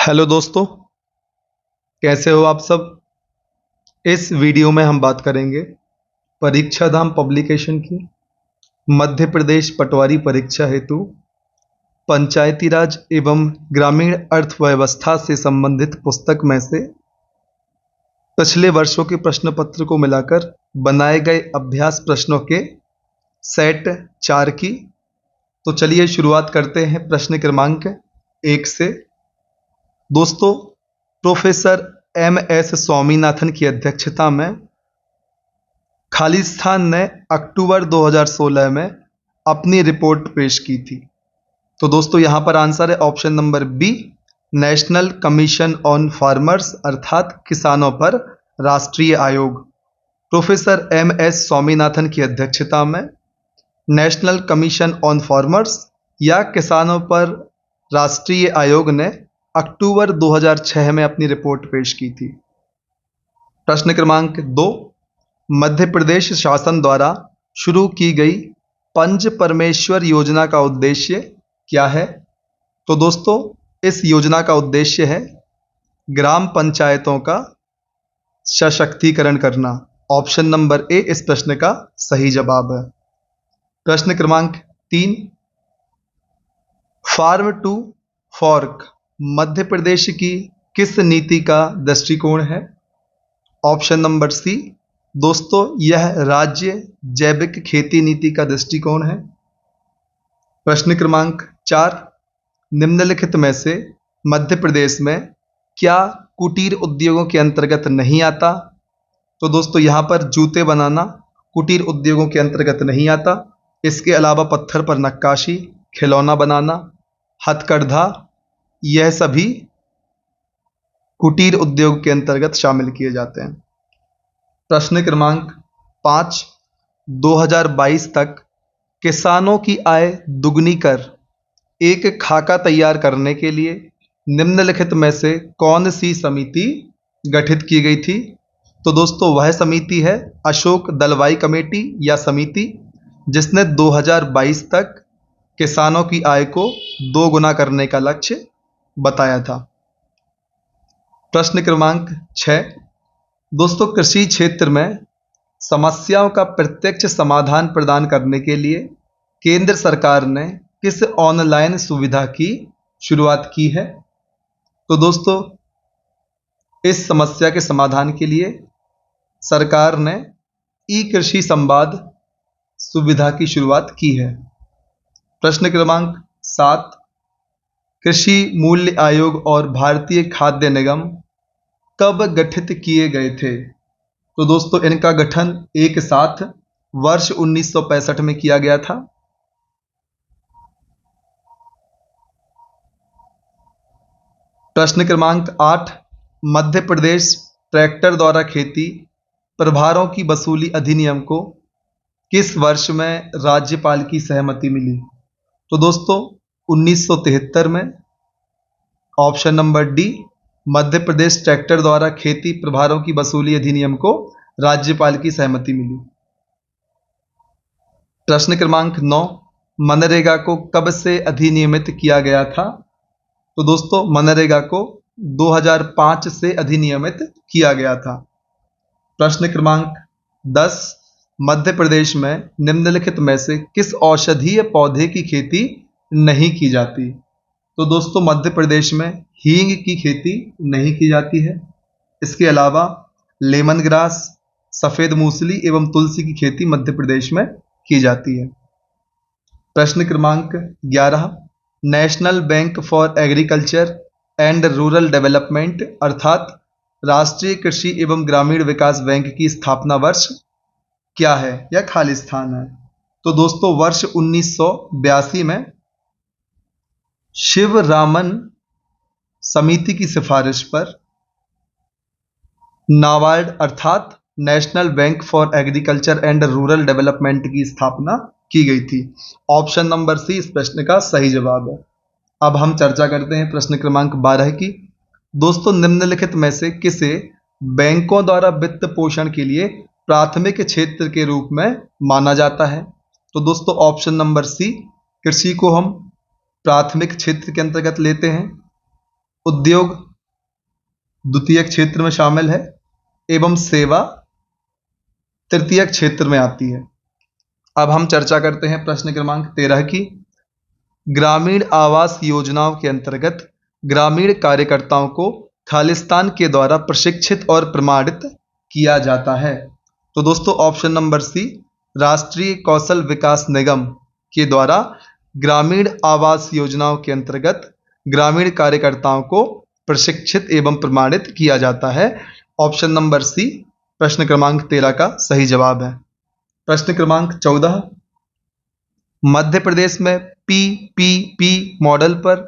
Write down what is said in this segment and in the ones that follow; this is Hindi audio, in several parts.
हेलो दोस्तों, कैसे हो आप सब। इस वीडियो में हम बात करेंगे परीक्षा धाम पब्लिकेशन की मध्य प्रदेश पटवारी परीक्षा हेतु पंचायती राज एवं ग्रामीण अर्थव्यवस्था से संबंधित पुस्तक में से पिछले वर्षों के प्रश्न पत्र को मिलाकर बनाए गए अभ्यास प्रश्नों के सेट 4 की। तो चलिए शुरुआत करते हैं प्रश्न क्रमांक 1 से। दोस्तों, प्रोफेसर एम.एस. स्वामीनाथन की अध्यक्षता में खालिस्तान ने अक्टूबर 2016 में अपनी रिपोर्ट पेश की थी। तो दोस्तों यहाँ पर आंसर है option number B, national commission on farmers अर्थात किसानों पर राष्ट्रीय आयोग। Professor MS. स्वामीनाथन की अध्यक्षता में नेशनल कमीशन ऑन फार्मर्स या किसानों पर राष्ट्रीय आयोग ने अक्टूबर 2006 में अपनी रिपोर्ट पेश की थी। प्रश्न क्रमांक 2, मध्य प्रदेश शासन द्वारा शुरू की गई पंच परमेश्वर योजना का उद्देश्य क्या है। तो दोस्तों इस योजना का उद्देश्य है ग्राम पंचायतों का सशक्तिकरण करना। ऑप्शन नंबर ए इस प्रश्न का सही जवाब है। प्रश्न क्रमांक 3, farm to fork Madhya Pradesh की किस नीति का दृष्टिकोण है। ऑप्शन नंबर सी, दोस्तों यह राज्य जैविक खेती नीति का दृष्टिकोण है। प्रश्न क्रमांक 4, निम्नलिखित में से मध्य प्रदेश में क्या कुटीर उद्योगों के अंतर्गत नहीं आता। तो दोस्तों यहाँ पर जूते बनाना कुटीर उद्योगों के अंतर्गत नहीं आता। इसके अलावा पत्थर पर नक्काशी, खिलौना बनाना, हथकरघा, यह सभी कुटीर उद्योग के अंतर्गत शामिल किए जाते हैं। प्रश्न क्रमांक 5, 2022 तक किसानों की आय दुगनी कर एक खाका तैयार करने के लिए निम्नलिखित में से कौन सी समिति गठित की गई थी। तो दोस्तों वह समिति है अशोक दलवाई कमेटी या समिति, जिसने 2022 तक किसानों की आय को 2 गुना करने का लक्ष्य बताया था। प्रश्न क्रमांक 6, दोस्तों कृषि क्षेत्र में समस्याओं का प्रत्यक्ष समाधान प्रदान करने के लिए केंद्र सरकार ने किस ऑनलाइन सुविधा की शुरुआत की है। तो दोस्तों इस समस्या के समाधान के लिए सरकार ने ई कृषि संवाद सुविधा की शुरुआत की है। प्रश्न क्रमांक 7, कृषि मूल्य आयोग और भारतीय खाद्य निगम कब गठित किए गए थे। तो दोस्तों इनका गठन एक साथ वर्ष 1965 में किया गया था। प्रश्न क्रमांक 8, मध्य प्रदेश ट्रैक्टर द्वारा खेती प्रभारों की वसूली अधिनियम को किस वर्ष में राज्यपाल की सहमति मिली। तो दोस्तों 1973 में। Option number D, Madhya Pradesh tractor द्वारा खेती प्रभारों की वसूली अधिनियम को राज्यपाल की सहमति मिली। प्रश्न क्रमांक 9, मनरेगा को कब से अधिनियमित किया गया था। तो दोस्तों मनरेगा को 2005 से अधिनियमित किया गया था। प्रश्न क्रमांक 10, मध्य प्रदेश में निम्नलिखित में से किस औषधीय पौधे की खेती नहीं की जाती। तो दोस्तों मध्य प्रदेश में हींग की खेती नहीं की जाती है। इसके अलावा लेमन ग्रास, सफेद मूसली एवं तुलसी की खेती मध्य प्रदेश में की जाती है। प्रश्न क्रमांक 11, national bank for agriculture and rural development अर्थात राष्ट्रीय कृषि एवं ग्रामीण विकास बैंक की स्थापना वर्ष क्या है या खालिस्तान है। तो दोस्तों वर्ष 1982 में शिवरामन समिति की सिफारिश पर नाबार्ड अर्थात national bank for agriculture and rural development की स्थापना की गई थी। ऑप्शन नंबर सी इस प्रश्न का सही जवाब है। अब हम चर्चा करते हैं प्रश्न क्रमांक 12 की। दोस्तों निम्नलिखित में से किसे बैंकों द्वारा वित्त पोषण के लिए प्राथमिक क्षेत्र के रूप में माना जाता है। तो दोस्तों ऑप्शन नंबर सी, कृषि को हम प्राथमिक क्षेत्र के अंतर्गत लेते हैं। उद्योग द्वितीय क्षेत्र में शामिल है एवं सेवा तृतीय क्षेत्र में आती है। अब हम चर्चा करते हैं प्रश्न क्रमांक 13 की। ग्रामीण आवास योजनाओं के अंतर्गत ग्रामीण कार्यकर्ताओं को खालिस्तान के द्वारा प्रशिक्षित और प्रमाणित किया जाता है। तो दोस्तों ऑप्शन नंबर सी, राष्ट्रीय कौशल विकास निगम के द्वारा ग्रामीण आवास योजनाओं के अंतर्गत ग्रामीण कार्यकर्ताओं को प्रशिक्षित एवं प्रमाणित किया जाता है। ऑप्शन नंबर सी प्रश्न क्रमांक 13 का सही जवाब है। प्रश्न क्रमांक 14, मध्य प्रदेश में पीपीपी मॉडल पर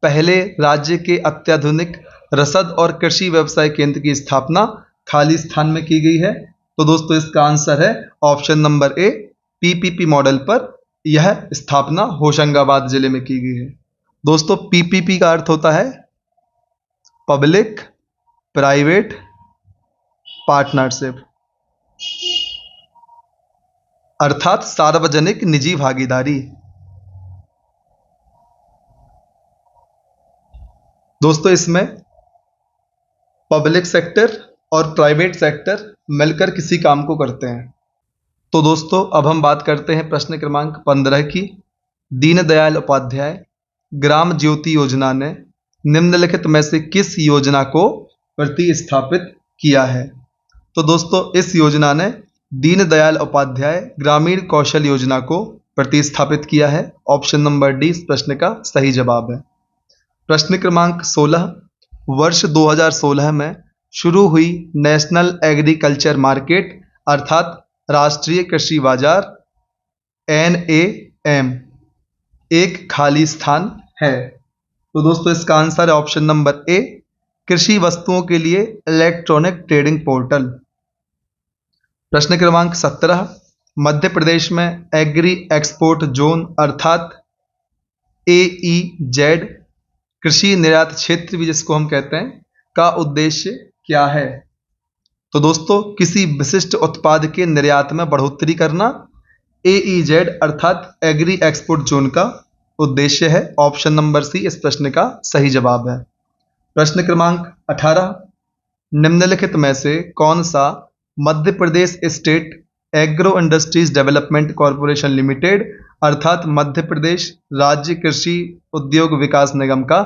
पहले राज्य के अत्याधुनिक रसद और कृषि व्यवसाय केंद्र की स्थापना खालिस्तान में की गई है। तो दोस्तों इसका आंसर है option number A, PPP model पर यह स्थापना होशंगाबाद जिले में की गई है। दोस्तों पीपीपी का अर्थ होता है पब्लिक प्राइवेट पार्टनरशिप, अर्थात सार्वजनिक निजी भागीदारी। दोस्तों इसमें पब्लिक सेक्टर और प्राइवेट सेक्टर मिलकर किसी काम को करते हैं। तो दोस्तों अब हम बात करते हैं प्रश्न क्रमांक 15 की। दीनदयाल उपाध्याय ग्राम ज्योति योजना ने निम्नलिखित में से किस योजना को प्रतिस्थापित किया है? तो दोस्तों इस योजना ने दीनदयाल उपाध्याय ग्रामीण कौशल योजना को प्रतिस्थापित किया है। ऑप्शन नंबर डी इस प्रश्न का सही जवाब है। प्रश्न क्रमांक 16, वर्ष 2016 में शुरू हुई नेशनल एग्रीकल्चर मार्केट अर्थात राष्ट्रीय कृषि बाजार NAM एक खाली स्थान है। तो दोस्तों इसका आंसर है ऑप्शन नंबर ए, कृषि वस्तुओं के लिए इलेक्ट्रॉनिक ट्रेडिंग पोर्टल। प्रश्न क्रमांक 17, मध्य प्रदेश में एग्री एक्सपोर्ट जोन अर्थात AEZ कृषि निर्यात क्षेत्र भी जिसको हम कहते हैं का उद्देश्य क्या है? तो दोस्तों किसी विशिष्ट उत्पाद के निर्यात में बढ़ोतरी करना AEZ अर्थात एग्री एक्सपोर्ट जोन का उद्देश्य है। ऑप्शन नंबर सी इस प्रश्न का सही जवाब है। प्रश्न क्रमांक 18, निम्नलिखित में से कौन सा Madhya Pradesh state agro industries development corporation limited अर्थात मध्य प्रदेश राज्य कृषि उद्योग विकास निगम का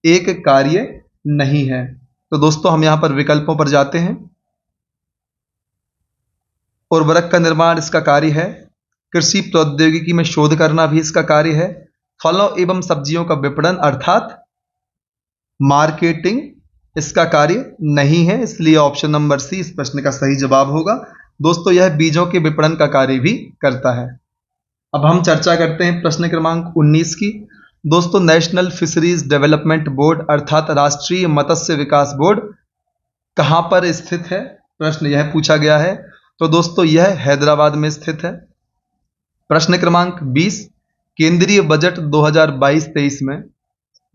एक कार्य नहीं है? तो दोस्तों हम यहां पर विकल्पों पर जाते हैं। उर्वरक का निर्माण इसका कार्य है, कृषि प्रौद्योगिकी में शोध करना भी इसका कार्य है, फलों एवं सब्जियों का विपणन अर्थात मार्केटिंग इसका कार्य नहीं है, इसलिए ऑप्शन नंबर सी इस प्रश्न का सही जवाब होगा। दोस्तों यह बीजों के विपणन का कार्य भी करता है। अब हम चर्चा करते हैं प्रश्न क्रमांक 19 की। दोस्तों नेशनल फिशरीज डेवलपमेंट बोर्ड अर्थात राष्ट्रीय मत्स्य विकास बोर्ड कहां पर स्थित है? प्रश्न यह पूछा गया है। तो दोस्तों यह हैदराबाद में स्थित है। प्रश्न क्रमांक 20, केंद्रीय बजट 2022-23 में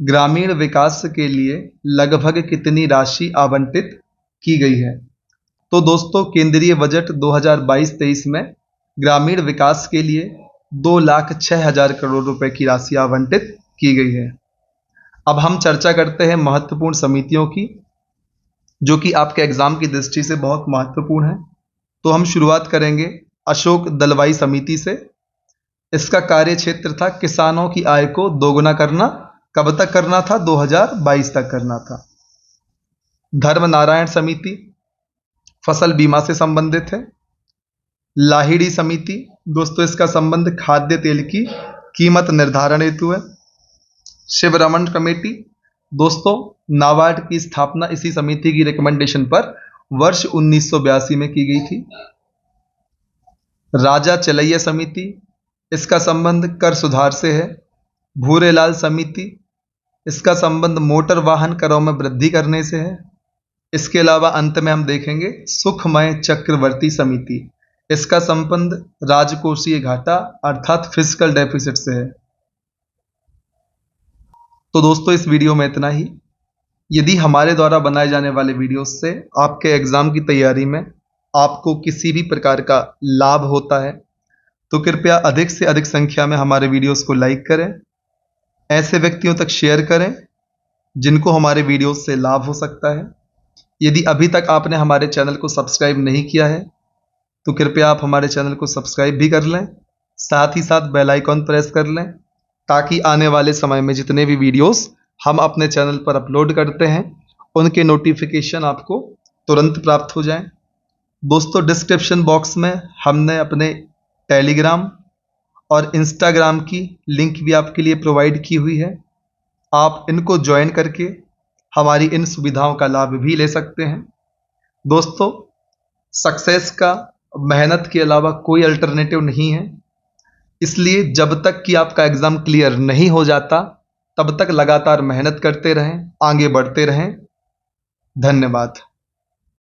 ग्रामीण विकास के लिए लगभग कितनी राशि आवंटित की गई है? तो दोस्तों केंद्रीय बजट 2022-23 में ग्रामीण विकास के लिए 2,06,000 करोड़ रुपए की राशि आवंटित की गई है। अब हम चर्चा करते हैं महत्वपूर्ण समितियों की जो कि आपके एग्जाम की दृष्टि से बहुत महत्वपूर्ण है। तो हम शुरुआत करेंगे अशोक दलवाई समिति से। इसका कार्य क्षेत्र था किसानों की आय को दोगुना करना। कब तक करना था? 2022 तक करना था। धर्म नारायण समिति फसल बीमा से संबंधित है। लाहिड़ी समिति दोस्तों इसका संबंध खाद्य तेल की कीमत निर्धारण हेतु है। शिवरमन कमेटी दोस्तों नाबार्ड की स्थापना इसी समिति की रिकमेंडेशन पर वर्ष 1982 में की गई थी। राजा चलैया समिति इसका संबंध कर सुधार से है। भूरेलाल समिति इसका संबंध मोटर वाहन करों में वृद्धि करने से है। इसके अलावा अंत में हम देखेंगे सुखमय चक्रवर्ती समिति, इसका संबंध राजकोषीय घाटा अर्थात फिस्कल डेफिसिट से है। तो दोस्तों इस वीडियो में इतना ही। यदि हमारे द्वारा बनाए जाने वाले वीडियोस से आपके एग्जाम की तैयारी में आपको किसी भी प्रकार का लाभ होता है तो कृपया अधिक से अधिक संख्या में हमारे वीडियोस को लाइक करें, ऐसे व्यक्तियों तक शेयर करें जिनको हमारे वीडियो से लाभ हो सकता है। यदि अभी तक आपने हमारे चैनल को सब्सक्राइब नहीं किया है तो कृपया आप हमारे चैनल को सब्सक्राइब भी कर लें, साथ ही साथ बेल आइकॉन प्रेस कर लें ताकि आने वाले समय में जितने भी वीडियोस हम अपने चैनल पर अपलोड करते हैं उनके नोटिफिकेशन आपको तुरंत प्राप्त हो जाएं। दोस्तों, डिस्क्रिप्शन बॉक्स में हमने अपने टेलीग्राम और इंस्टाग्राम की लिंक भी आपके लिए प्रोवाइड की हुई है। आप इनको ज्वाइन करके हमारी इन सुविधाओं का लाभ भी ले सकते हैं। दोस्तों, सक्सेस का मेहनत के अलावा कोई अल्टरनेटिव नहीं है, इसलिए जब तक कि आपका एग्ज़ाम क्लियर नहीं हो जाता तब तक लगातार मेहनत करते रहें, आगे बढ़ते रहें। धन्यवाद।